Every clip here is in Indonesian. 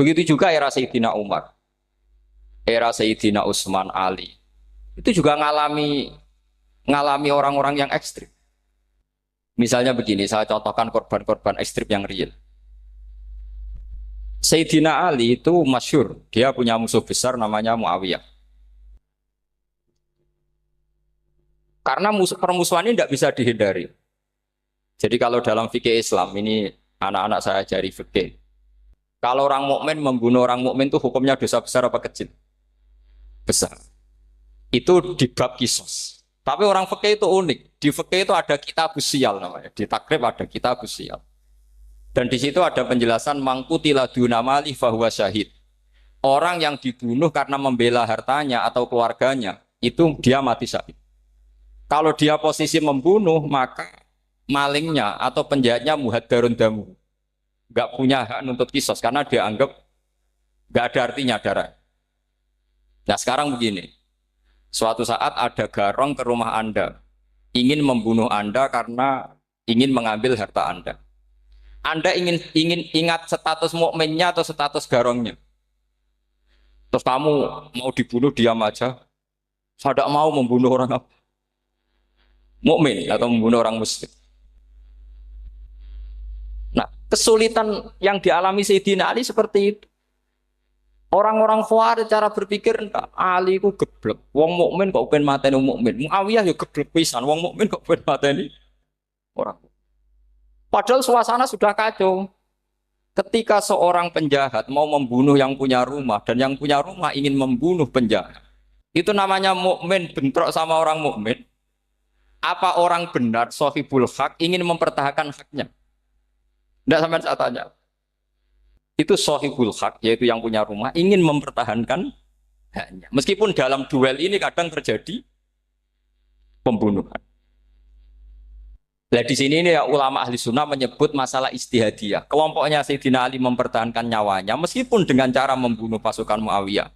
Begitu juga era Sayyidina Umar, era Sayyidina Utsman, Ali. Itu juga ngalami orang-orang yang ekstrim. Misalnya begini, saya contohkan korban-korban ekstrim yang real. Sayyidina Ali itu masyhur, dia punya musuh besar namanya Muawiyah. Karena permusuhan ini tidak bisa dihindari. Jadi kalau dalam fikih Islam ini anak-anak saya ajari fikih. Kalau orang mukmin membunuh orang mukmin itu hukumnya dosa besar apa kecil? Besar. Itu di bab kisos. Tapi orang fikih itu unik. Di fikih itu ada kitab sial namanya. Di takrib ada kitab sial. Dan di situ ada penjelasan mangkutila dunamali fahuwa syahid. Orang yang dibunuh karena membela hartanya atau keluarganya, itu dia mati syahid. Kalau dia posisi membunuh, maka malingnya atau penjahatnya muhaddarun damu. Nggak punya hak nuntut kisos karena dia anggap nggak ada artinya darah. Nah sekarang begini, suatu saat ada garong ke rumah Anda, ingin membunuh Anda karena ingin mengambil harta Anda. Anda ingin ingat status mukminnya atau status garongnya. Terus kamu mau dibunuh diam aja. Saya tidak mau membunuh orang mukmin atau membunuh orang muslim. Nah, kesulitan yang dialami Sayyidina Ali seperti itu. Orang-orang Khawarij cara berpikir Ali ku geblek. Wong mukmin kok pengen mateni wong mukmin. Muawiyah ya geblek pisan. Wong mukmin kok pengen mateni orang. Padahal suasana sudah kacau. Ketika seorang penjahat mau membunuh yang punya rumah dan yang punya rumah ingin membunuh penjahat. Itu namanya mukmin bentrok sama orang mukmin. Apa orang benar sahibul hak ingin mempertahankan haknya? Tidak sampai saya tanya. Itu sahibul hak, yaitu yang punya rumah, ingin mempertahankan haknya. Meskipun dalam duel ini kadang terjadi pembunuhan. Nah di sini ini ya, ulama ahli sunnah menyebut masalah istihadiyah. Kelompoknya Sayyidina Ali mempertahankan nyawanya, meskipun dengan cara membunuh pasukan Muawiyah.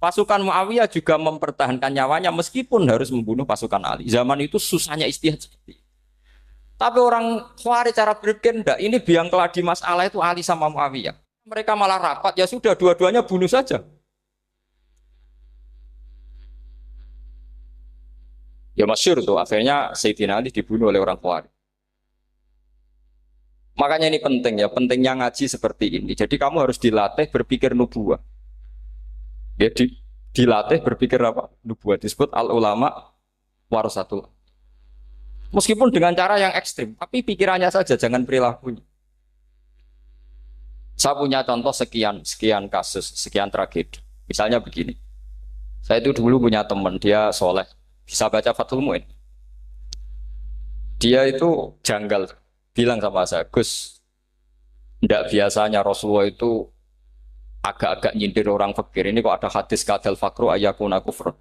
Pasukan Muawiyah juga mempertahankan nyawanya, meskipun harus membunuh pasukan Ali. Zaman itu susahnya istihad seperti itu. Tapi orang Khawarij cara berpikir enggak, ini biang keladi masalah itu Ali sama Muawiyah. Mereka malah rapat, ya sudah dua-duanya bunuh saja. Ya masyhur tuh, akhirnya Sayyidina Ali dibunuh oleh orang Khawarij. Makanya ini penting ya, pentingnya ngaji seperti ini. Jadi kamu harus dilatih berpikir nubuwah. Ya, dilatih berpikir apa? Nubuwah disebut al-ulama warasatul. Meskipun dengan cara yang ekstrim, tapi pikirannya saja, jangan perilakunya. Saya punya contoh sekian kasus, sekian tragedi. Misalnya begini, saya itu dulu punya teman, dia soleh, bisa baca Fathul Mu'in. Dia itu janggal, bilang sama saya, Gus, tidak biasanya Rasulullah itu agak-agak nyindir orang fakir. Ini kok ada hadis kadal fakru ayakuna kufur,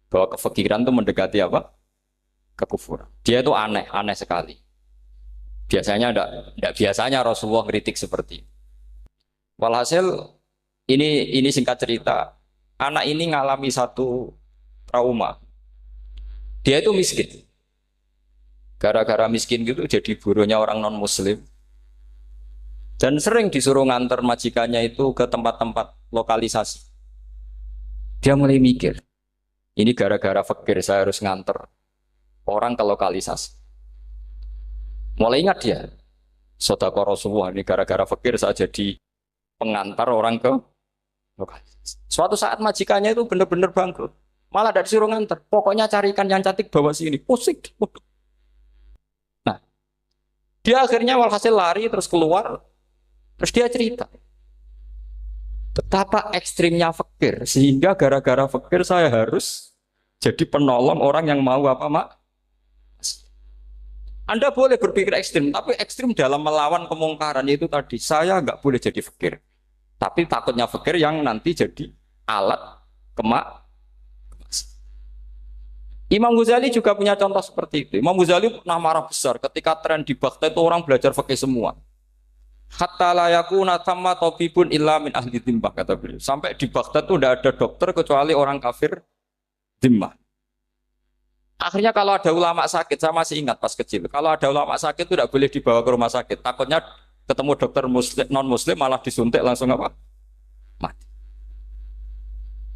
bahwa kefakiran itu mendekati apa? Kekufuran. Dia itu aneh sekali. Biasanya tidak biasanya Rasulullah kritik seperti itu. Walhasil ini singkat cerita, anak ini ngalami satu trauma. Dia itu miskin. Gara-gara miskin gitu jadi buruhnya orang non muslim. Dan sering disuruh nganter majikannya itu ke tempat-tempat lokalisasi. Dia mulai mikir, ini gara-gara fakir saya harus nganter orang ke lokalisasi. Mulai ingat dia, sedekah Rasulullah ini gara-gara fakir saya jadi pengantar orang ke lokalisasi. Suatu saat majikannya itu benar-benar bangkrut. Malah dari disuruh nganter. Pokoknya carikan yang cantik bawa sini. Pusing. Nah, dia akhirnya walhasil lari terus keluar. Terus dia cerita. Betapa ekstrimnya fakir. Sehingga gara-gara fakir saya harus jadi penolong orang yang mau apa mak. Anda boleh berpikir ekstrim, tapi ekstrim dalam melawan kemungkaran itu tadi. Saya nggak boleh jadi fakir, tapi takutnya fakir yang nanti jadi alat kemak. Imam Ghazali juga punya contoh seperti itu. Imam Ghazali pernah marah besar ketika tren di Baghdad itu orang belajar fakih semua. Hatta layakuna thamma tabibun illa min ahli dhimmah, kata beliau. Sampai di Baghdad itu tidak ada dokter kecuali orang kafir dhimmah. Akhirnya kalau ada ulama sakit, saya masih ingat pas kecil, kalau ada ulama sakit itu tidak boleh dibawa ke rumah sakit. Takutnya ketemu dokter muslim, non muslim malah disuntik langsung apa? mati.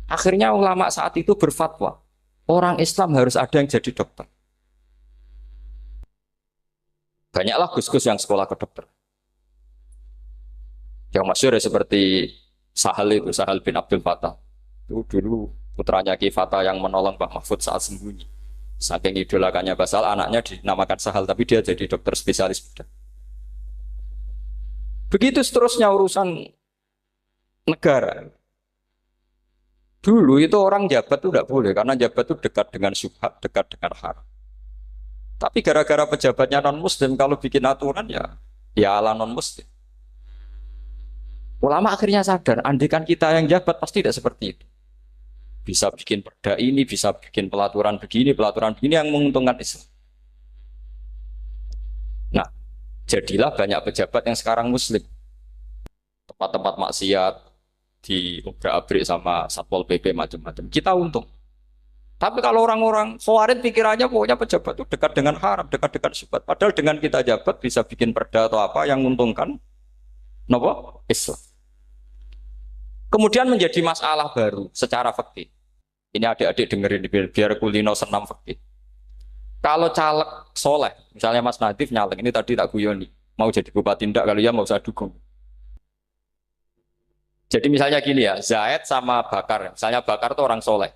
Akhirnya ulama saat itu berfatwa, orang Islam harus ada yang jadi dokter. Banyaklah gus-gus yang sekolah kedokteran. Yang masyhur ya seperti Sahal bin Abdul Fattah. Itu dulu putranya Ki Fatah yang menolong Mbah Mahfud saat sembunyi. Saking idolakannya Basal, anaknya dinamakan Sahal, tapi dia jadi dokter spesialis bedah. Begitu seterusnya urusan negara. Dulu itu orang jabat itu tidak boleh, karena jabat itu dekat dengan syubhat, dekat dengan haram. Tapi gara-gara pejabatnya non-muslim, kalau bikin aturan ya ala non-muslim. Ulama akhirnya sadar, andikan kita yang jabat pasti tidak seperti itu. Bisa bikin perda ini, bisa bikin pelaturan begini yang menguntungkan Islam. Nah, jadilah banyak pejabat yang sekarang muslim. Tempat-tempat maksiat diobrak-abrik sama Satpol PP macam-macam. Kita untung. Tapi kalau orang-orang Khawarij pikirannya pokoknya pejabat itu dekat dengan haram, dekat dengan syubhat. Padahal dengan kita jabat bisa bikin perda atau apa yang menguntungkan Islam. Kemudian menjadi masalah baru secara fikih. Ini adik-adik dengerin biar kulino senam fikih. Kalau caleg soleh, misalnya Mas Nadif nyalek, ini tadi tak guyoni, mau jadi bupati ndak, kalau ya mau saya dukung. Jadi misalnya gini ya, Zaid sama Bakar, misalnya Bakar itu orang soleh,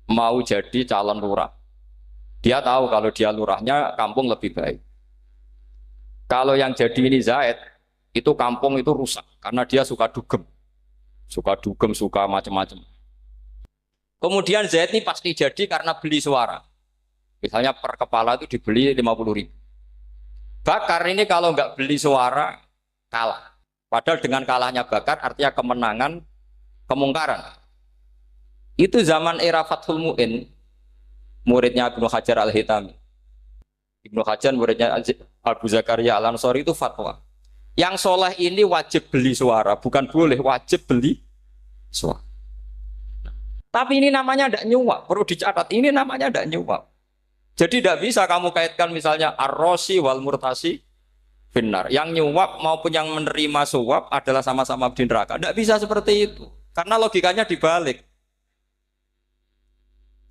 mau jadi calon lurah. Dia tahu kalau dia lurahnya kampung lebih baik. Kalau yang jadi ini Zaid, itu kampung itu rusak karena dia suka dugem, suka macam-macam. Kemudian Zaid ini pasti jadi karena beli suara. Misalnya per kepala itu dibeli 50.000. Bakar ini kalau nggak beli suara kalah. Padahal dengan kalahnya Bakar artinya kemenangan kemungkaran. Itu zaman era Fathul Mu'in, muridnya Ibnu Hajar Al-Hitami. Ibnu Hajar muridnya Abu Zakaria Al-Ansori itu fatwa. Yang soleh ini wajib beli suara, bukan boleh, wajib beli suara. Tapi ini namanya tidak nyuap, perlu dicatat, ini namanya tidak nyuap. Jadi tidak bisa kamu kaitkan misalnya ar-rosi wal murtasi finnar. Yang nyuap maupun yang menerima suap adalah sama-sama di neraka. Tidak bisa seperti itu, karena logikanya dibalik.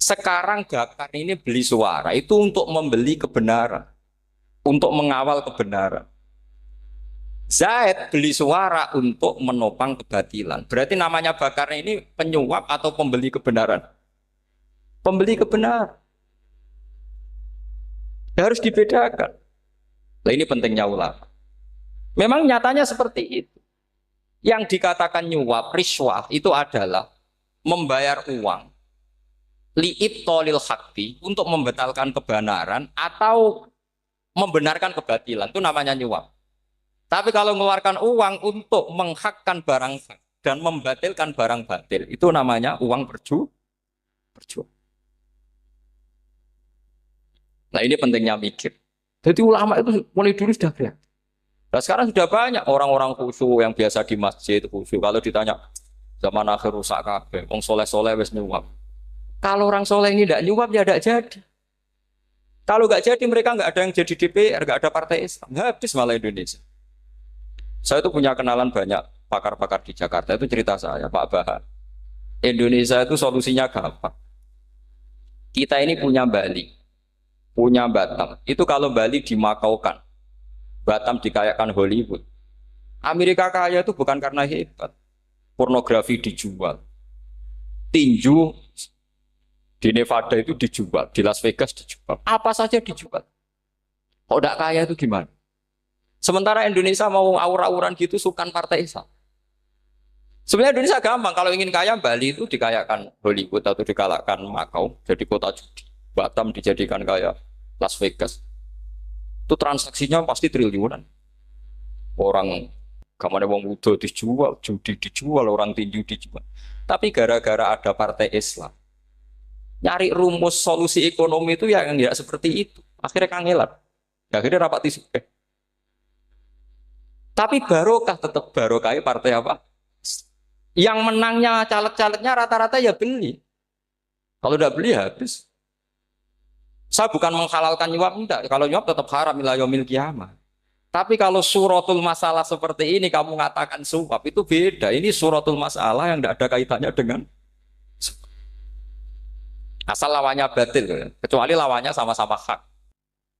Sekarang Bakar ini beli suara itu untuk membeli kebenaran, untuk mengawal kebenaran. Zaid beli suara untuk menopang kebatilan. Berarti namanya Bakar ini penyuap atau pembeli kebenaran? Pembeli kebenaran. Harus dibedakan. Nah, ini pentingnya ulama. Memang nyatanya seperti itu. Yang dikatakan nyuap, riswah itu adalah membayar uang li'ibtolil haqqi, untuk membatalkan kebenaran atau membenarkan kebatilan, itu namanya nyuap. Tapi kalau mengeluarkan uang untuk menghakkan barang hak dan membatalkan barang batil, itu namanya uang berjuang. Nah, ini pentingnya mikir. Jadi ulama itu mulai dulu sudah kelihatan. Nah, sekarang sudah banyak orang-orang khusyuk yang biasa di masjid khusyuk. Kalau ditanya zaman akhir rusak kabeh, wong soleh-soleh wis nyuap. Kalau orang soleh ini tidak nyuap ya tidak jadi. Kalau nggak jadi mereka nggak ada yang jadi DPR, nggak ada partai Islam, habis malah Indonesia. Saya itu punya kenalan banyak pakar-pakar di Jakarta, itu cerita saya, Pak Bahar. Indonesia itu solusinya gampang. Kita ini punya Bali, punya Batam. Itu kalau Bali dimakaukan, Batam dikayakan Hollywood. Amerika kaya itu bukan karena hebat. Pornografi dijual, tinju di Nevada itu dijual, di Las Vegas dijual, apa saja dijual. Kalau tidak kaya itu gimana? Sementara Indonesia mau aur-auran gitu sukan partai Islam. Sebenarnya Indonesia gampang, kalau ingin kaya Bali itu dikayakan Hollywood atau dikalahkan Makau, jadi kota judi. Batam dijadikan kaya Las Vegas. Itu transaksinya pasti triliunan. Orang kamane wong udo dijual, judi dijual, orang tinju dijual. Tapi gara-gara ada partai Islam, nyari rumus solusi ekonomi itu yang tidak seperti itu. Akhirnya kangelan. Akhirnya rapat isu. Tapi barokah tetap barokah partai apa? Yang menangnya caleg-calegnya rata-rata ya beli. Kalau tidak beli habis. Saya bukan menghalalkan nyuap, enggak. Kalau nyuap tetap haram ila yaumil qiyamah. Tapi kalau suratul masalah seperti ini kamu mengatakan suap itu beda. Ini suratul masalah yang tidak ada kaitannya dengan asal lawannya batil, kecuali lawannya sama-sama hak.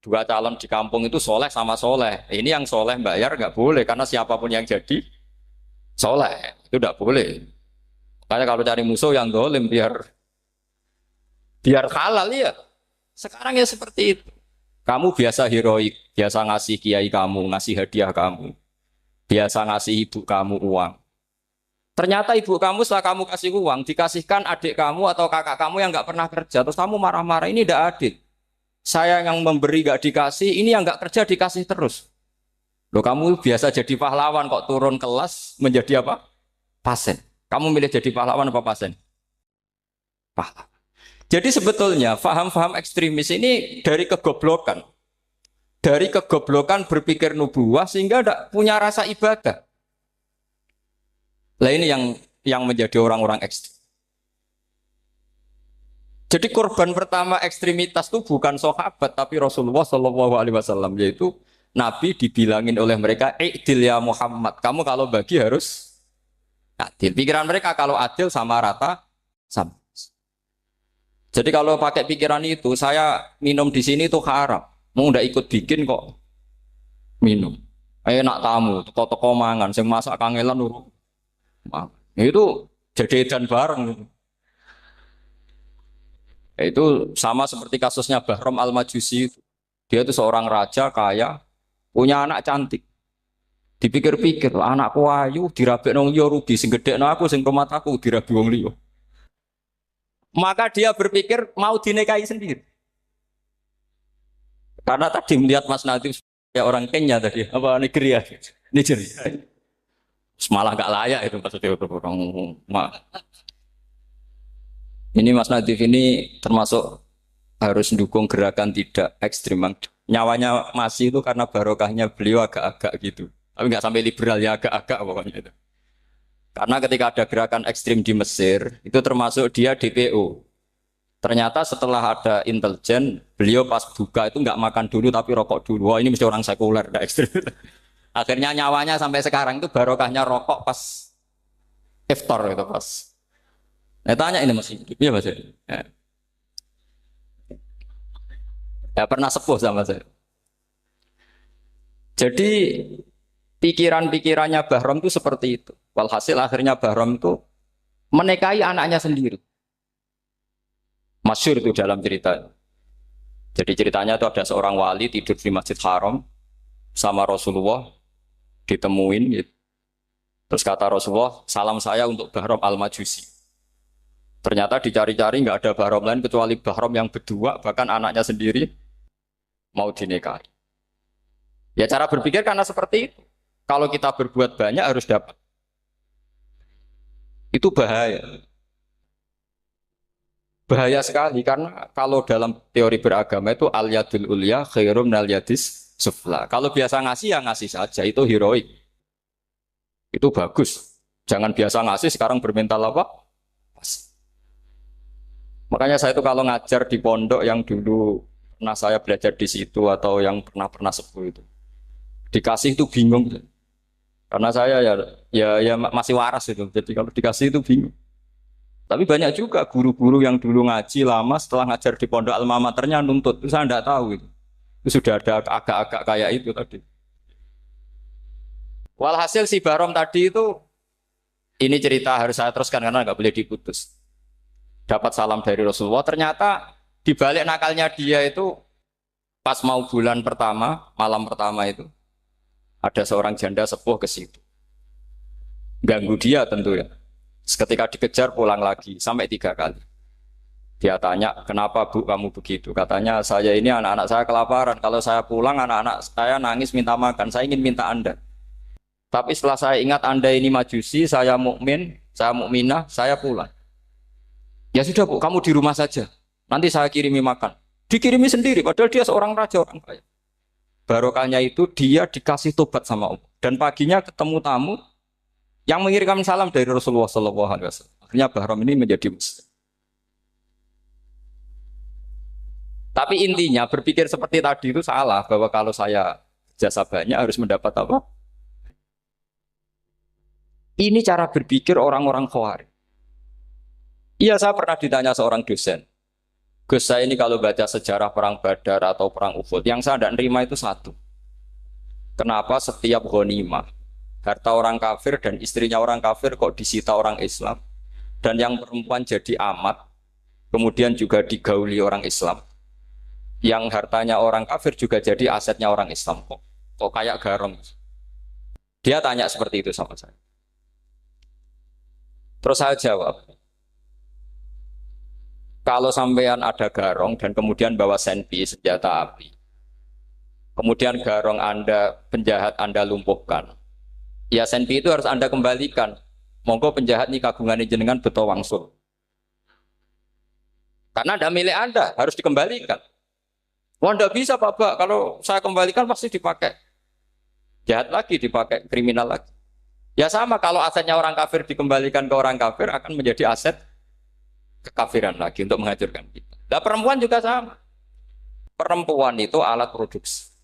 Dua calon di kampung itu soleh sama soleh. Ini yang soleh bayar nggak boleh karena siapapun yang jadi soleh itu nggak boleh. Makanya kalau cari musuh yang dolim biar halal ya. Sekarang ya seperti itu. Kamu biasa heroik, biasa ngasih kiai kamu, ngasih hadiah kamu, biasa ngasih ibu kamu uang. Ternyata ibu kamu setelah kamu kasih uang, dikasihkan adik kamu atau kakak kamu yang nggak pernah kerja, terus kamu marah-marah, ini tidak adil. Saya yang memberi nggak dikasih, ini yang nggak kerja dikasih terus. Loh kamu biasa jadi pahlawan kok turun kelas menjadi apa? Pasien. Kamu milih jadi pahlawan apa pasien? Pahlawan. Jadi sebetulnya faham-faham ekstremis ini dari kegoblokan. Dari kegoblokan berpikir nubuah sehingga tidak punya rasa ibadah. Nah ini yang menjadi orang-orang ekstrim. Jadi korban pertama ekstremitas itu bukan sahabat tapi Rasulullah Shallallahu Alaihi Wasallam, yaitu Nabi dibilangin oleh mereka, "I'dil ya Muhammad, kamu kalau bagi harus adil." Pikiran mereka kalau adil sama rata sama. Jadi kalau pakai pikiran itu, saya minum di sini itu haram. Mau ndak ikut bikin kok minum. Enak tamu, toko-toko mangan, sing masak kangelan urung. Itu jadi edan bareng. Itu sama seperti kasusnya Bahram Al-Majusi. Dia itu seorang raja kaya, punya anak cantik. Dipikir-pikir, anakku ayu dirabek nang liya rugi, sing gedhekno aku sing rumah aku dirabi wong liya. Maka dia berpikir mau dinikahi sendiri. Karena tadi melihat Mas Nadif kayak orang Kenya tadi, apa Nigeria? Nigeria. Malah nggak layak itu maksudnya orang. Ini Mas Nadif ini termasuk harus mendukung gerakan tidak ekstrim. Nyawanya masih itu karena barokahnya beliau agak-agak gitu. Tapi nggak sampai liberal ya, agak-agak pokoknya itu. Karena ketika ada gerakan ekstrim di Mesir, itu termasuk dia DPO. Ternyata setelah ada intelijen, beliau pas buka itu nggak makan dulu tapi rokok dulu. Wah ini mesti orang sekuler, nggak ekstrim. Akhirnya nyawanya sampai sekarang itu barokahnya rokok pas iftar itu pas. Nah, tanya ini masih hidup, ya Mas? Ya pernah sepuh sama saya. Jadi pikiran-pikirannya Bahram itu seperti itu. Walhasil akhirnya Bahram itu menikahi anaknya sendiri. Masyhur itu dalam cerita. Jadi ceritanya itu ada seorang wali tidur di Masjid Haram sama Rasulullah, ditemuin gitu. Terus kata Rasulullah, salam saya untuk Bahram Al-Majusi. Ternyata dicari-cari nggak ada Bahram lain kecuali Bahram yang berdua, bahkan anaknya sendiri mau dinikahi. Ya cara berpikir karena seperti itu. Kalau kita berbuat banyak harus dapat. Itu bahaya. Bahaya sekali karena kalau dalam teori beragama itu al-yadul ulya khairum minal yadis sufla. Kalau biasa ngasih ya ngasih saja, itu heroik. Itu bagus. Jangan biasa ngasih sekarang bermental apa? Makanya saya itu kalau ngajar di pondok yang dulu pernah saya belajar di situ atau yang pernah sepuh itu, dikasih itu bingung. Karena saya ya masih waras itu. Jadi kalau dikasih itu bingung. Tapi banyak juga guru-guru yang dulu ngaji lama setelah ngajar di pondok alma maternya nuntut. Itu saya tidak tahu itu. Itu sudah ada agak-agak kayak itu tadi. Walhasil si Barom tadi itu, ini cerita harus saya teruskan karena nggak boleh diputus. Dapat salam dari Rasulullah. Ternyata di balik nakalnya dia itu pas mau bulan pertama, malam pertama itu ada seorang janda sepuh ke situ. Ganggu dia tentu ya. Ketika dikejar pulang lagi sampai 3 kali. Dia tanya, kenapa Bu kamu begitu? Katanya saya ini anak-anak saya kelaparan. Kalau saya pulang anak-anak saya nangis minta makan. Saya ingin minta Anda. Tapi setelah saya ingat Anda ini majusi, saya mukmin, saya mukminah, saya pulang. Ya sudah Bu, kamu di rumah saja. Nanti saya kirimi makan. Dikirimi sendiri, padahal dia seorang raja, orang kaya. Barokahnya itu dia dikasih tobat sama Allah. Dan paginya ketemu tamu yang mengirimkan salam dari Rasulullah SAW. Akhirnya Bahram ini menjadi muslim. Tapi intinya berpikir seperti tadi itu salah, bahwa kalau saya jasa banyak harus mendapat apa? Ini cara berpikir orang-orang Khawarij. Iya, saya pernah ditanya seorang dosen. Gus, saya ini kalau baca sejarah perang Badar atau perang Uhud, yang saya tidak nerima itu satu. Kenapa setiap ghanimah, harta orang kafir dan istrinya orang kafir kok disita orang Islam, dan yang perempuan jadi amat, kemudian juga digauli orang Islam, yang hartanya orang kafir juga jadi asetnya orang Islam, kok kayak garong. Dia tanya seperti itu sama saya. Terus saya jawab, kalau sampean ada garong dan kemudian bawa senpi, senjata api, kemudian garong Anda, penjahat Anda lumpuhkan, ya senpi itu harus Anda kembalikan. Monggo penjahat ini kagungan jenengan beto wangsul. Karena ada milik Anda, harus dikembalikan. Wah, tidak bisa Pak, kalau saya kembalikan pasti dipakai jahat lagi, dipakai kriminal lagi. Ya sama, kalau asetnya orang kafir dikembalikan ke orang kafir akan menjadi aset kekafiran lagi untuk menghancurkan kita. Nah, perempuan juga sama. Perempuan itu alat produksi.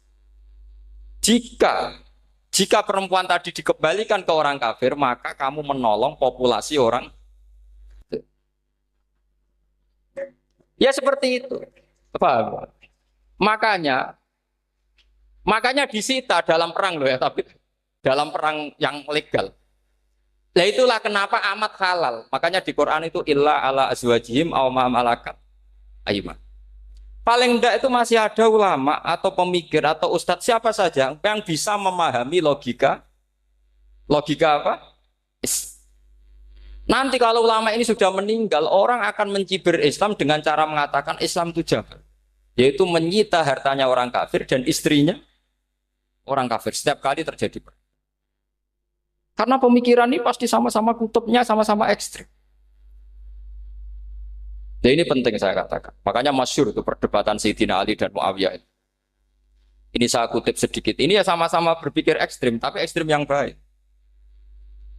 Jika perempuan tadi dikembalikan ke orang kafir, maka kamu menolong populasi orang. Ya seperti itu. Paham? Makanya disita dalam perang loh ya, tapi dalam perang yang legal. Nah itulah kenapa amat halal. Makanya di Quran itu illa ala azwajihim aw ma malakat ayman. Paling enggak itu masih ada ulama atau pemikir atau ustadz siapa saja yang bisa memahami logika apa? Nanti kalau ulama ini sudah meninggal, orang akan mencibir Islam dengan cara mengatakan Islam itu jahat, yaitu menyita hartanya orang kafir dan istrinya orang kafir setiap kali terjadi perang. Karena pemikiran ini pasti sama-sama kutubnya, sama-sama ekstrim. Nah ini penting saya katakan. Makanya masyhur itu perdebatan Sayyidina Ali dan Muawiyah. Ini saya kutip sedikit. Ini ya sama-sama berpikir ekstrim, tapi ekstrim yang baik.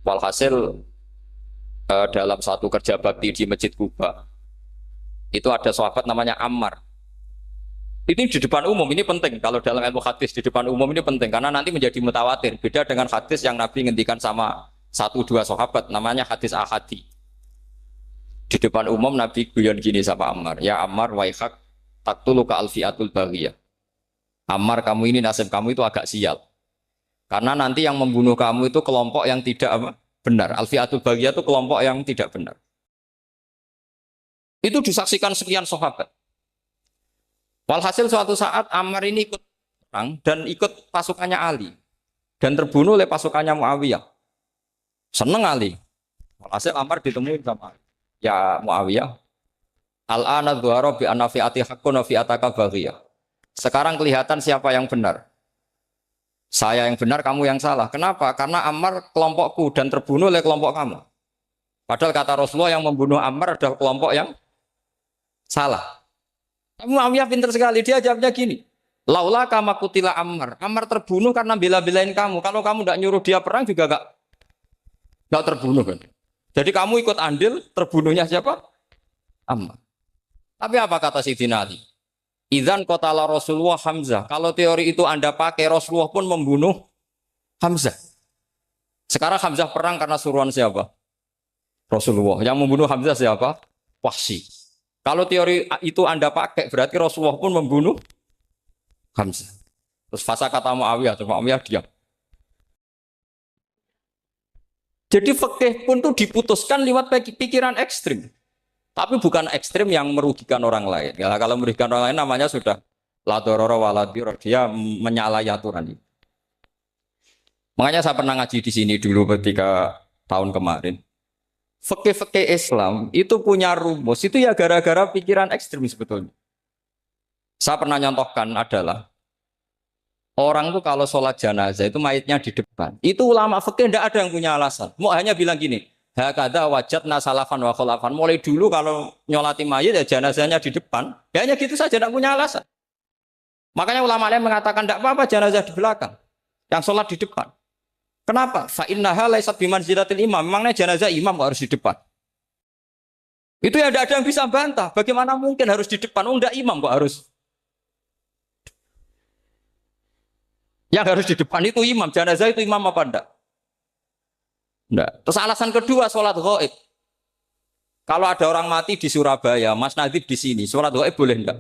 Walhasil dalam satu kerja bakti di Masjid Kuba, itu ada sahabat namanya Ammar. Ini di depan umum, ini penting. Kalau dalam ilmu hadis di depan umum ini penting karena nanti menjadi mutawatir. Beda dengan hadis yang Nabi ngendikan sama 1-2 sahabat, namanya hadis ahadi. Di depan umum Nabi guyon gini sama Ammar, ya Ammar waihak taktuluka alfiatul baghiyah. Ammar, kamu ini nasib kamu itu agak sial. Karena nanti yang membunuh kamu itu kelompok yang tidak benar. Alfiatul baghiyah itu kelompok yang tidak benar. Itu disaksikan sekian sahabat. Walhasil suatu saat Ammar ini ikut perang dan ikut pasukannya Ali dan terbunuh oleh pasukannya Muawiyah. Seneng Ali. Walhasil Ammar ditemui sama ya Muawiyah. Al-ana dhuhara bi anna fi'ati haqqun wa fi'ataka baghiyah. Sekarang kelihatan siapa yang benar. Saya yang benar, kamu yang salah. Kenapa? Karena Ammar kelompokku dan terbunuh oleh kelompok kamu. Padahal kata Rasulullah yang membunuh Ammar adalah kelompok yang salah. Muawiyah pintar sekali, dia jawabnya gini, laula kama kutila Ammar. Ammar terbunuh karena bela-belain kamu. Kalau kamu tidak nyuruh dia perang juga gak terbunuh kan. Jadi kamu ikut andil, terbunuhnya siapa? Ammar. Tapi apa kata Sayyidina Ali? Idzan qatala Rasulullah Hamzah. Kalau teori itu Anda pakai, Rasulullah pun membunuh Hamzah. Sekarang Hamzah perang karena suruhan siapa? Rasulullah. Yang membunuh Hamzah siapa? Wahsy. Kalau teori itu Anda pakai, berarti Rasulullah pun membunuh Hamzah. Terus fasa kata Muawiyah, terus Muawiyah diam. Jadi fikih pun tuh diputuskan lewat pikiran ekstrim. Tapi bukan ekstrim yang merugikan orang lain. Ya, kalau merugikan orang lain namanya sudah la darara wa la dirar, dia menyalahi aturan itu. Makanya saya pernah ngaji di sini dulu ketika tahun kemarin. Fikih-fikih Islam itu punya rumus, itu ya gara-gara pikiran ekstrim sebetulnya. Saya pernah nyontohkan adalah orang itu kalau sholat jenazah itu mayitnya di depan. Itu ulama fikih tidak ada yang punya alasan. Mau hanya bilang gini, hakadha wajadna salafan wa khalafan. Mulai dulu kalau nyolati mayit ya jenazahnya di depan. Ya hanya gitu saja, tidak punya alasan. Makanya ulama lain mengatakan tidak apa-apa jenazah di belakang, yang sholat di depan. Kenapa? Fa innaha laysat bimanzilatil imam. Memangnya jenazah imam kok harus di depan? Itu ya tidak ada yang bisa bantah. Bagaimana mungkin harus di depan? Oh, enggak imam kok harus. Yang harus di depan itu imam. Jenazah itu imam apa enggak? Enggak. Terus alasan kedua sholat gaib. Kalau ada orang mati di Surabaya, Mas Nadib di sini, sholat gaib boleh enggak?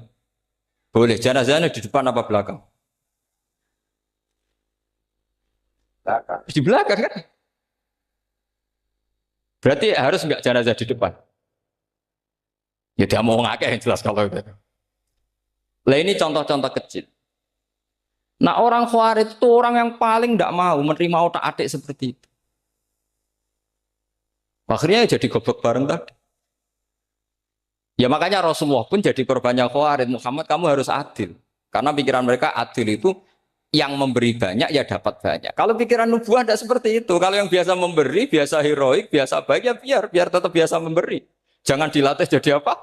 Boleh. Jenazahnya di depan apa belakang? Belakang. Di belakang kan? Berarti harus enggak jenazah di depan? Ya dia mau ngakeh yang jelas kalau itu. Lah ini contoh-contoh kecil. Nah orang Khawarij itu orang yang paling tidak mau menerima otak-atik seperti itu. Akhirnya jadi goblok bareng tadi. Ya makanya Rasulullah pun jadi korbannya Khawarij. Muhammad kamu harus adil. Karena pikiran mereka adil itu yang memberi banyak ya dapat banyak. Kalau pikiran nubuah tidak seperti itu. Kalau yang biasa memberi, biasa heroik, biasa baik ya biar tetap biasa memberi. Jangan dilatih jadi apa?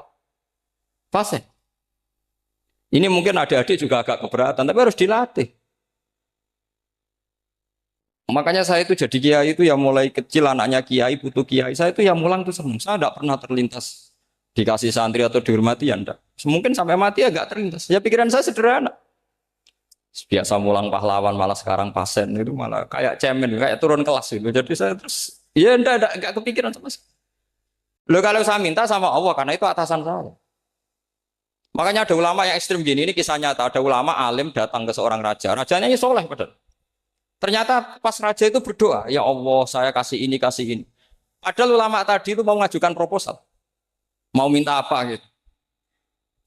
Fasih. Ini mungkin adik-adik juga agak keberatan, tapi harus dilatih. Makanya saya itu jadi kiai itu ya mulai kecil anaknya kiai butuh kiai. Saya itu ya mulang tuh senang. Saya tidak pernah terlintas dikasih santri atau dihormati ya enggak. Mungkin sampai mati agak terlintas. Ya pikiran saya sederhana. Biasa mulang pahlawan malah sekarang pasien itu malah kayak cemen, kayak turun kelas itu. Jadi saya terus ya enggak kepikiran sama sekali. Loh kalau saya minta sama Allah karena itu atasan saya. Makanya ada ulama yang ekstrim gini, ini kisah nyata. Ada ulama alim datang ke seorang raja. Rajanya ini soleh padahal. Ternyata pas raja itu berdoa, ya Allah saya kasih ini, kasih ini. Padahal ulama tadi itu mau mengajukan proposal. Mau minta apa gitu.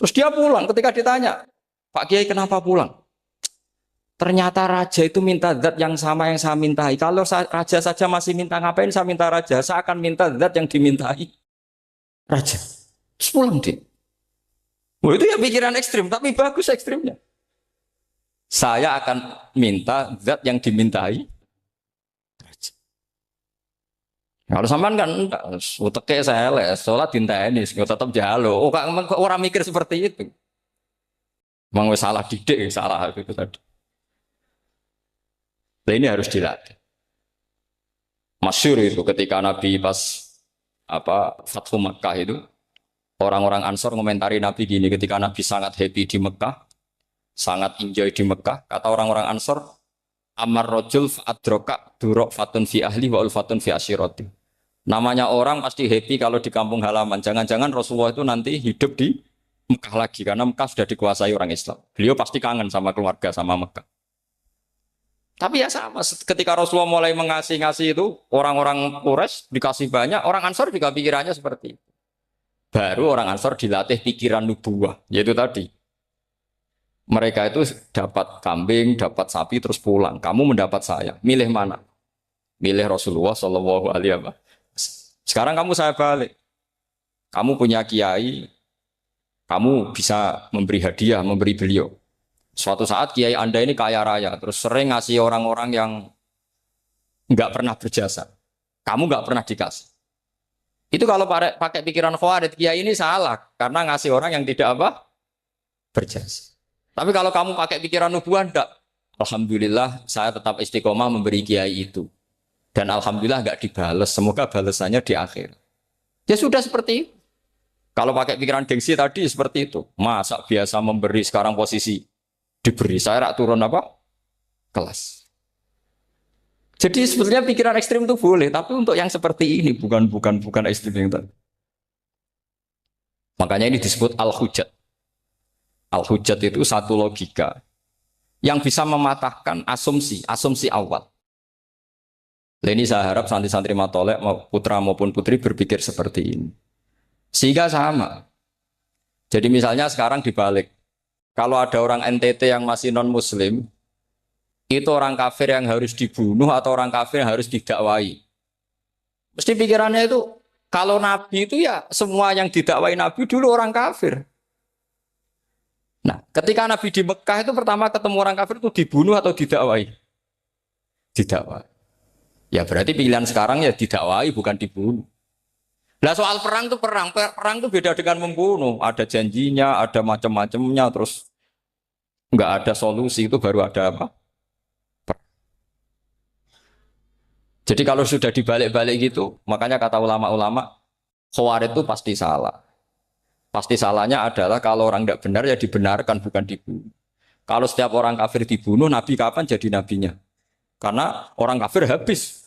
Terus dia pulang ketika ditanya, Pak Kiai kenapa pulang? Ternyata raja itu minta zat yang sama yang saya mintai. Kalau raja saja masih minta, ngapain saya minta raja? Saya akan minta zat yang dimintai raja. Terus pulang dia. Wah, itu ya pikiran ekstrim, tapi bagus ekstrimnya. Saya akan minta zat yang dimintai. Kalau sampean kan uteke saya les, sholat dinteni, tetap jalo. Oh, kok orang mikir seperti itu. Mang wis salah didik, salah itu tadi. Nah, ini harus dilatih. Masyhur itu ketika Nabi pas Fathu Makkah itu, orang-orang Ansor komentari Nabi gini, ketika Nabi sangat happy di Mekah, sangat enjoy di Mekah, kata orang-orang Ansor, Amar rojul fa'adroka durok fatun fi ahli wa ulfatun fi asyiroti. Namanya orang pasti happy kalau di kampung halaman. Jangan-jangan Rasulullah itu nanti hidup di Mekah lagi, karena Mekah sudah dikuasai orang Islam. Beliau pasti kangen sama keluarga, sama Mekah. Tapi ya sama, ketika Rasulullah mulai ngasih itu, orang-orang Quraisy dikasih banyak, orang Ansor juga pikirannya seperti itu. Baru orang Ansor dilatih pikiran nubuwah, yaitu tadi. Mereka itu dapat kambing, dapat sapi, terus pulang. Kamu mendapat saya, milih mana? Milih Rasulullah Shallallahu Alaihi Wasallam. Sekarang kamu saya balik. Kamu punya kiai, kamu bisa memberi hadiah, memberi beliau. Suatu saat kiai Anda ini kaya raya, terus sering ngasih orang-orang yang nggak pernah berjasa. Kamu nggak pernah dikasih. Itu kalau pakai pikiran Khawarij, kiai ini salah karena ngasih orang yang tidak berjasa. Tapi kalau kamu pakai pikiran nubuah, enggak. Alhamdulillah saya tetap istiqomah memberi kiai itu. Dan alhamdulillah enggak dibales. Semoga balasannya di akhir. Ya sudah seperti itu. Kalau pakai pikiran gengsi tadi seperti itu. Masa biasa memberi sekarang posisi diberi. Saya rak turun kelas. Jadi sebetulnya pikiran ekstrim itu boleh, tapi untuk yang seperti ini bukan ekstrim yang tadi. Makanya ini disebut al-hujjat. Al-hujjat itu satu logika yang bisa mematahkan asumsi awal. Ini saya harap santri-santri matolek, putra maupun putri berpikir seperti ini. Sehingga sama. Jadi misalnya sekarang dibalik. Kalau ada orang NTT yang masih non-muslim, itu orang kafir yang harus dibunuh atau orang kafir yang harus didakwai. Mesti pikirannya itu, kalau Nabi itu ya semua yang didakwai Nabi dulu orang kafir. Nah, ketika Nabi di Mekah itu pertama ketemu orang kafir itu dibunuh atau didakwai? Didakwai. Ya berarti pilihan sekarang ya didakwai bukan dibunuh. Nah soal perang itu perang itu beda dengan membunuh. Ada janjinya, ada macam-macamnya, terus nggak ada solusi itu baru ada apa? Jadi kalau sudah dibalik-balik gitu, makanya kata ulama-ulama, Khawarij itu pasti salah. Pasti salahnya adalah kalau orang tidak benar ya dibenarkan bukan dibunuh. Kalau setiap orang kafir dibunuh, Nabi kapan jadi nabinya? Karena orang kafir habis.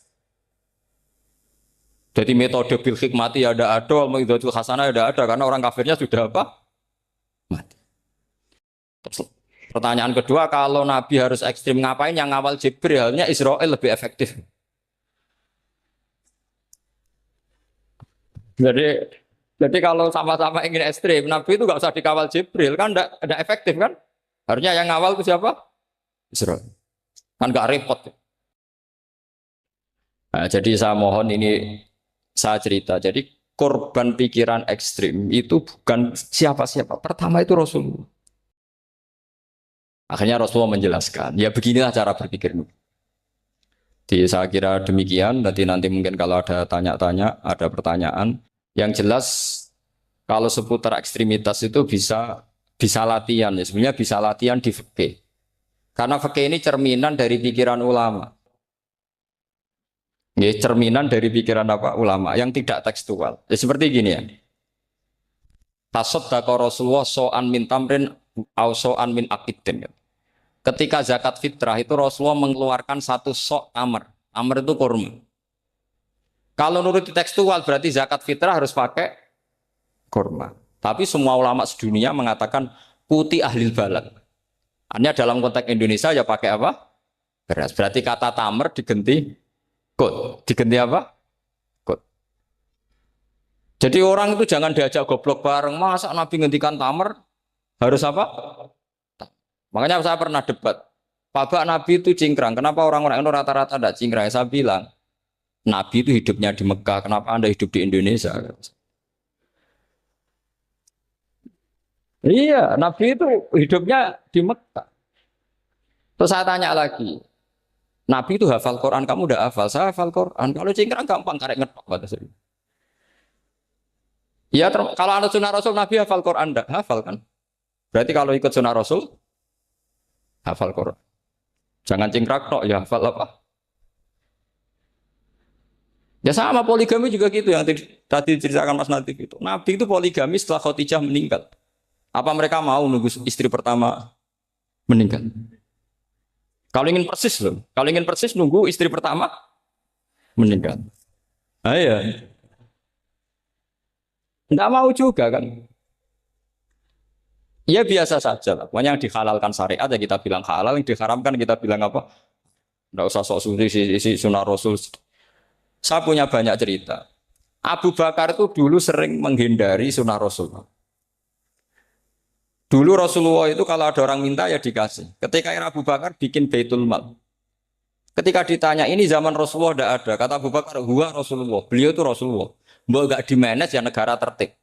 Jadi metode bil hikmati ya ada, metode hasanah ya ada, karena orang kafirnya sudah apa? Mati. Terus, pertanyaan kedua, kalau Nabi harus ekstrim ngapain? Yang ngawal Jibril, halnya Israel lebih efektif. Jadi, kalau sama-sama ingin ekstrim, Nabi itu nggak usah dikawal Jibril, kan enggak efektif kan? Harusnya yang ngawal itu siapa? Israel. Kan nggak repot. Nah, jadi saya mohon ini saya cerita. Jadi korban pikiran ekstrim itu bukan siapa-siapa. Pertama itu Rasulullah. Akhirnya Rasulullah menjelaskan, ya beginilah cara berpikir. Jadi saya kira demikian. Nanti mungkin kalau ada tanya-tanya, ada pertanyaan. Yang jelas kalau seputar ekstremitas itu bisa latihan. Ya. Sebenarnya bisa latihan di fikih. Karena fikih ini cerminan dari pikiran ulama. Ya, cerminan dari pikiran apa ulama yang tidak tekstual. Ya, seperti gini ya. Tasaddaqa Rasulullah so'an min tamrin au so'an min akidin. Ketika zakat fitrah itu Rasulullah mengeluarkan satu sok tamar. Tamar itu kurma. Kalau menurut tekstual berarti zakat fitrah harus pakai kurma. Tapi semua ulama sedunia mengatakan putih ahlil balad. Hanya dalam konteks Indonesia ya pakai apa? Beras. Berarti kata tamar diganti kot, diganti apa? Kot. Jadi orang itu jangan diajak goblok bareng. Masa Nabi ngendikan tamar harus apa? Makanya saya pernah debat. Pak Nabi itu cingkrang. Kenapa orang-orang itu rata-rata tidak cingkrang? Saya bilang, Nabi itu hidupnya di Mekah. Kenapa Anda hidup di Indonesia? Iya, Nabi itu hidupnya di Mekah. Terus saya tanya lagi, Nabi itu hafal Quran, kamu udah hafal? Saya hafal Quran. Kalau cingkrang gampang, karek ngetok kata saya. Ya, kalau ada sunnah Rasul, Nabi hafal Quran, enggak hafal kan? Berarti kalau ikut sunnah Rasul, hafal Quran. Jangan cingkrang tok, ya hafal apa? Ya sama poligami juga gitu yang tadi diceritakan Mas Natif itu. Nabi itu poligami setelah Khadijah meninggal. Apa mereka mau nunggu istri pertama meninggal? Kalau ingin persis loh, kalau ingin persis nunggu istri pertama meninggal. Ah ya, enggak mau juga kan? Ya biasa saja lah. Pokoknya yang dihalalkan syariat ya kita bilang halal, yang diharamkan kita bilang apa? Enggak usah sok suci isi sunnah Rasul. Saya punya banyak cerita. Abu Bakar itu dulu sering menghindari sunnah Rasul. Dulu Rasulullah itu kalau ada orang minta ya dikasih. Ketika era Abu Bakar bikin Baitul Mal. Ketika ditanya ini zaman Rasulullah tidak ada. Kata Abu Bakar, huwa Rasulullah. Beliau itu Rasulullah. Mau gak di-manage ya negara tertib.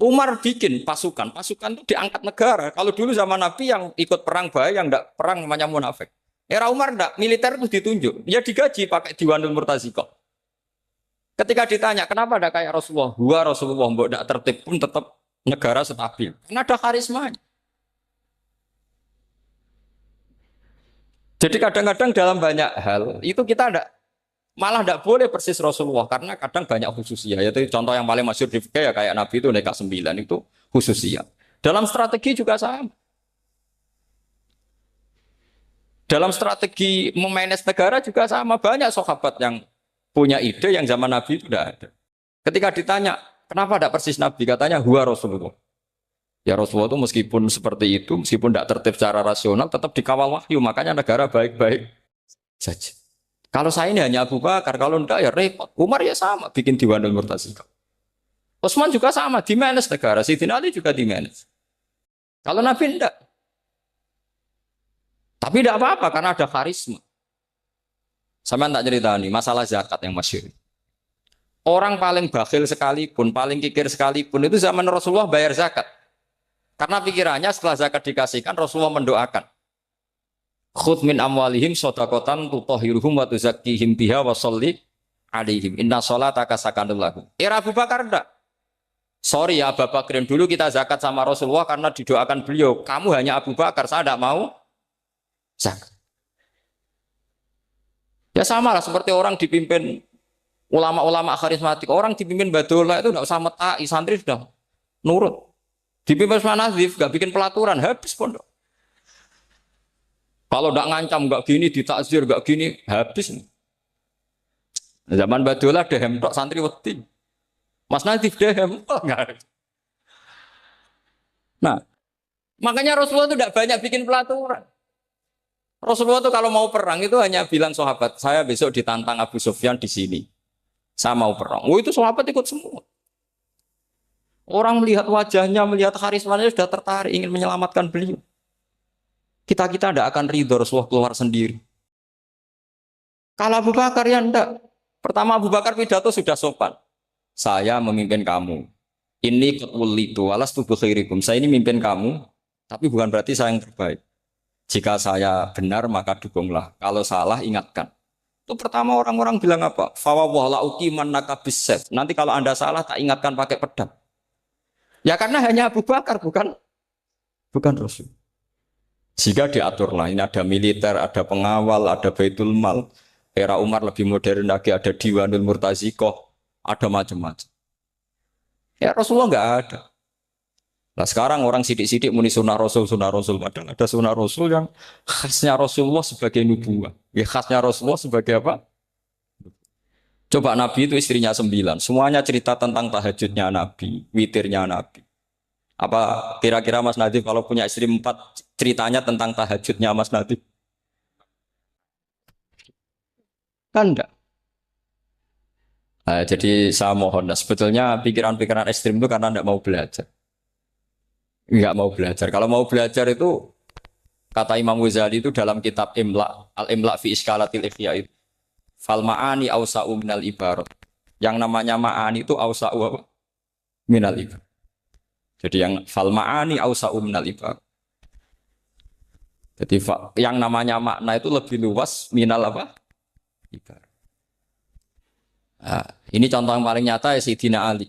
Umar bikin pasukan. Pasukan itu diangkat negara. Kalau dulu zaman Nabi yang ikut perang bahaya, yang tidak perang namanya munafik. Era Umar tidak, militer itu ditunjuk. Ya digaji pakai Diwanul Murtazikoh. Ketika ditanya, kenapa tidak kayak Rasulullah? Huwa Rasulullah, mbok tidak tertib pun tetap negara stabil. Karena ada karisma. Jadi kadang-kadang dalam banyak hal itu kita malah tidak boleh persis Rasulullah karena kadang banyak khususnya. Yaitu contoh yang paling masyhur di fikih ya kayak Nabi itu nikah 9 itu khususnya. Dalam strategi juga sama. Dalam strategi memanage negara juga sama. Banyak sahabat yang punya ide yang zaman Nabi itu tidak ada. Ketika ditanya, kenapa tidak persis Nabi? Katanya, huwa Rasulullah. Ya Rasulullah itu meskipun seperti itu, meskipun tidak tertib secara rasional, tetap dikawal wahyu. Makanya negara baik-baik saja. Kalau saya ini hanya Abu Bakar, kalau tidak ya repot. Umar ya sama, bikin Diwanul Murtazikoh. Utsman juga sama, di-manage negara. Sayyidina Ali juga di-manage. Kalau Nabi tidak. Tapi tidak apa-apa, karena ada karisma. Sama tak cerita nih, masalah zakat yang masyhur. Orang paling bakhil sekalipun, paling kikir sekalipun, itu zaman Rasulullah bayar zakat. Karena pikirannya setelah zakat dikasihkan, Rasulullah mendoakan. Khudh min amwalihim shadaqatan tutahhiruhum wa tuzakkihim biha wa sholli alaihim. Inna sholataka sakanul lahum. Era Abu Bakar enggak. Sorry ya Abu Bakrin, dulu kita zakat sama Rasulullah karena didoakan beliau. Kamu hanya Abu Bakar, saya tidak mau zakat. Ya sama lah seperti orang dipimpin ulama-ulama karismatik. Orang dipimpin Badola itu tidak usah metai, santri sudah nurut. Dipimpin Usman Nazif, gak bikin pelaturan, habis pondok. Kalau nggak ngancam, nggak gini, ditakzir, nggak gini, habis. Zaman Badola dehem tok santri wedi. Mas Nadif dehem, oh, enggak. Nah, makanya Rasulullah itu tidak banyak bikin pelaturan. Rasulullah itu kalau mau perang itu hanya bilang sahabat, saya besok ditantang Abu Sufyan di sini. Saya mau perang. Oh itu sahabat ikut semua. Orang melihat wajahnya, melihat karismanya sudah tertarik ingin menyelamatkan beliau. Kita tidak akan ridho Rasulullah keluar sendiri. Kalau Abu Bakar ya enggak. Pertama Abu Bakar pidato sudah sopan. Saya memimpin kamu. Ini ketulitu alas tubuh khairikum. Saya ini memimpin kamu, tapi bukan berarti saya yang terbaik. Jika saya benar maka dukunglah. Kalau salah ingatkan. Itu pertama orang-orang bilang apa? Fawwah la uqiman nakabisef. Nanti kalau Anda salah tak ingatkan pakai pedang. Ya karena hanya Abu Bakar bukan Rasul. Jika diaturlah, ini ada militer, ada pengawal, ada Baitul Mal. Era Umar lebih modern lagi, ada Diwanul Murtazikoh, ada macam-macam. Ya Rasulullah nggak ada. Nah sekarang orang sidik-sidik muni sunnah Rasul. Padahal ada sunnah Rasul yang khasnya Rasulullah sebagai nubuah. Ya khasnya Rasulullah sebagai apa? Coba Nabi itu istrinya 9. Semuanya cerita tentang tahajudnya Nabi, witirnya Nabi. Apa kira-kira Mas Nadif kalau punya istri 4 ceritanya tentang tahajudnya Mas Nadif? Kan enggak. Nah, jadi saya mohon, nah, sebetulnya pikiran-pikiran ekstrim itu karena enggak mau belajar. Enggak mau belajar. Kalau mau belajar itu kata Imam Ghazali itu dalam kitab Imla, Al-Imla fi Iskalatil Ikhya itu. Fal ma'ani awsa'u minal ibarat. Yang namanya ma'ani itu awsa'u minal ibarat. Jadi yang fal ma'ani awsa'u minal ibarat. Jadi yang namanya makna itu lebih luas minal apa? Ibarat. Nah, ini contoh yang paling nyata ya Sayyidina Ali.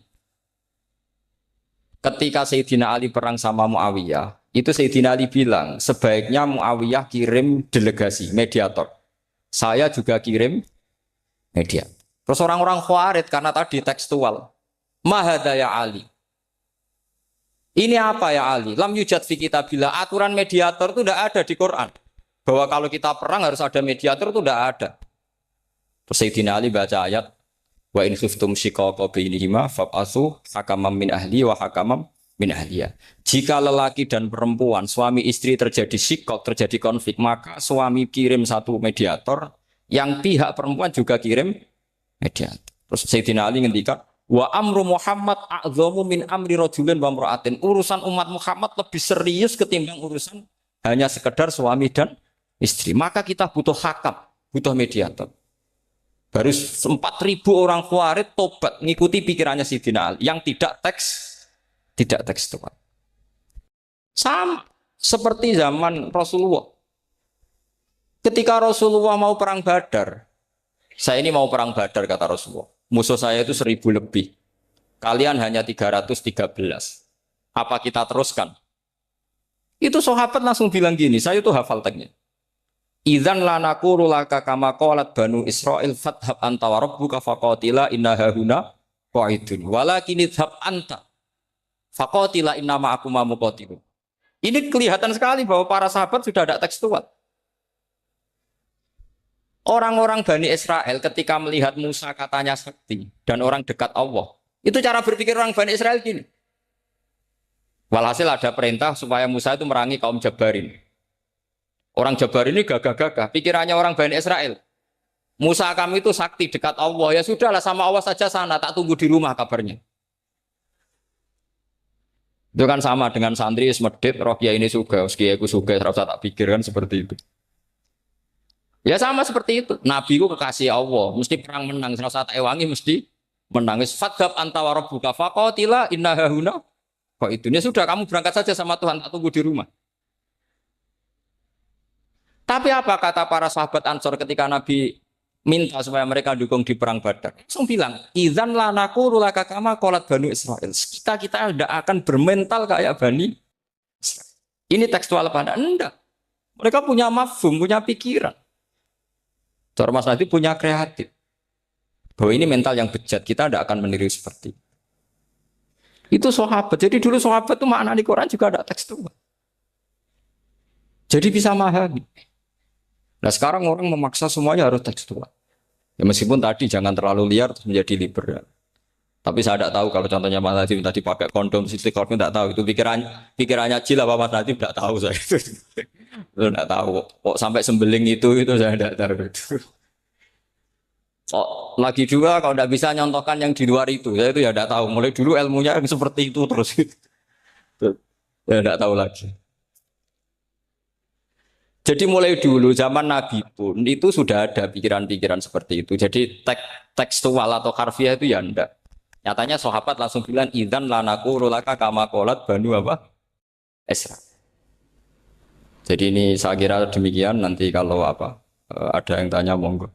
Ketika Sayyidina Ali perang sama Muawiyah, itu Sayyidina Ali bilang, sebaiknya Muawiyah kirim delegasi, mediator. Saya juga kirim mediator. Terus orang-orang Khawarij karena tadi tekstual. Mahada ya Ali. Ini apa ya Ali? Lam yujad fi kitabillah. Aturan mediator itu tidak ada di Quran. Bahwa kalau kita perang harus ada mediator itu tidak ada. Terus Sayyidina Ali baca ayat wa in khiftum shiqaqa bainihima fab'atsu hakaman min ahli wa hakaman min ahliya. Jika lelaki dan perempuan, suami istri terjadi shiqaq, terjadi konflik, maka suami kirim satu mediator, yang pihak perempuan juga kirim mediator. Terus Sayyidina Ali ngendikan wa amru Muhammad a'dhamu min amri rajulin wa imra'atin. Urusan umat Muhammad lebih serius ketimbang urusan hanya sekedar suami dan istri. Maka kita butuh hakam, butuh mediator. Baru 4.000 orang Khawarij tobat ngikuti pikirannya Sayyidina Ali yang tidak tekstual. Sama seperti zaman Rasulullah. Ketika Rasulullah mau perang Badar, saya ini mau perang Badar kata Rasulullah. Musuh saya itu 1.000 lebih. Kalian hanya 313. Apa kita teruskan? Itu sahabat langsung bilang gini, saya itu hafal teksnya. Idzan lanaqulu laka kama qalat banu Israil fathab anta wa rabbuka faqatila inna hahuna qaidun walakin idhab anta faqatila inna ma'akum muqatilun. Ini kelihatan sekali bahwa para sahabat sudah ada tekstual. Orang-orang Bani Israel ketika melihat Musa katanya sakti dan orang dekat Allah, itu cara berpikir orang Bani Israel gini. Walhasil ada perintah supaya Musa itu merangi kaum Jabarin. Orang Jabar ini gagah-gagah, pikirannya orang Bani Israel. Musa kami itu sakti dekat Allah, ya sudahlah sama Allah saja sana, tak tunggu di rumah kabarnya. Itu kan sama dengan santri semedit, roh kiai ini suga, kiai aku suga, terus tak pikirkan seperti itu. Ya sama seperti itu. Nabi ku kekasih Allah, mesti perang menang, terus tak ewangi mesti menang. Fadhab anta wa rabbuka faqatila inna hahuna. Kok itu? Ya sudah kamu berangkat saja sama Tuhan, tak tunggu di rumah. Tapi apa kata para sahabat Ansor ketika Nabi minta supaya mereka dukung di perang Badar? Langsung bilang, idzan lanaqulu laka kama qalat Bani Israil. Kita tidak akan bermental kayak Bani Israil. Ini tekstual apa? Enggak. Mereka punya mafhum, punya pikiran. Cara Mas Nadi punya kreatif. Bahwa ini mental yang bejat, kita tidak akan meniru seperti itu sahabat. Jadi dulu sahabat itu makna di Quran juga ada tekstual. Jadi bisa memahami. Nah sekarang orang memaksa semuanya harus tekstual. Ya meskipun tadi jangan terlalu liar terus menjadi liberal. Tapi saya tidak tahu kalau contohnya Mas Nadiem tadi pakai kondom, sistem kondom tidak tahu itu pikirannya Jil apa Mas Nadiem tidak tahu saya itu. Itu tidak tahu. Kok sampai sembeling itu saya tidak tahu itu. Oh, lagi juga kalau tidak bisa nyontohkan yang di luar itu, saya itu ya tidak tahu. Mulai dulu ilmunya yang seperti itu terus itu. Ya tidak tahu lagi. Jadi mulai dulu zaman Nabi pun itu sudah ada pikiran-pikiran seperti itu. Jadi tekstual atau harfiah itu ya enggak. Nyatanya sahabat langsung bilang idzan lanaku rulaka kama qalat banu apa? Esra. Jadi ini saya kira demikian nanti kalau apa ada yang tanya monggo.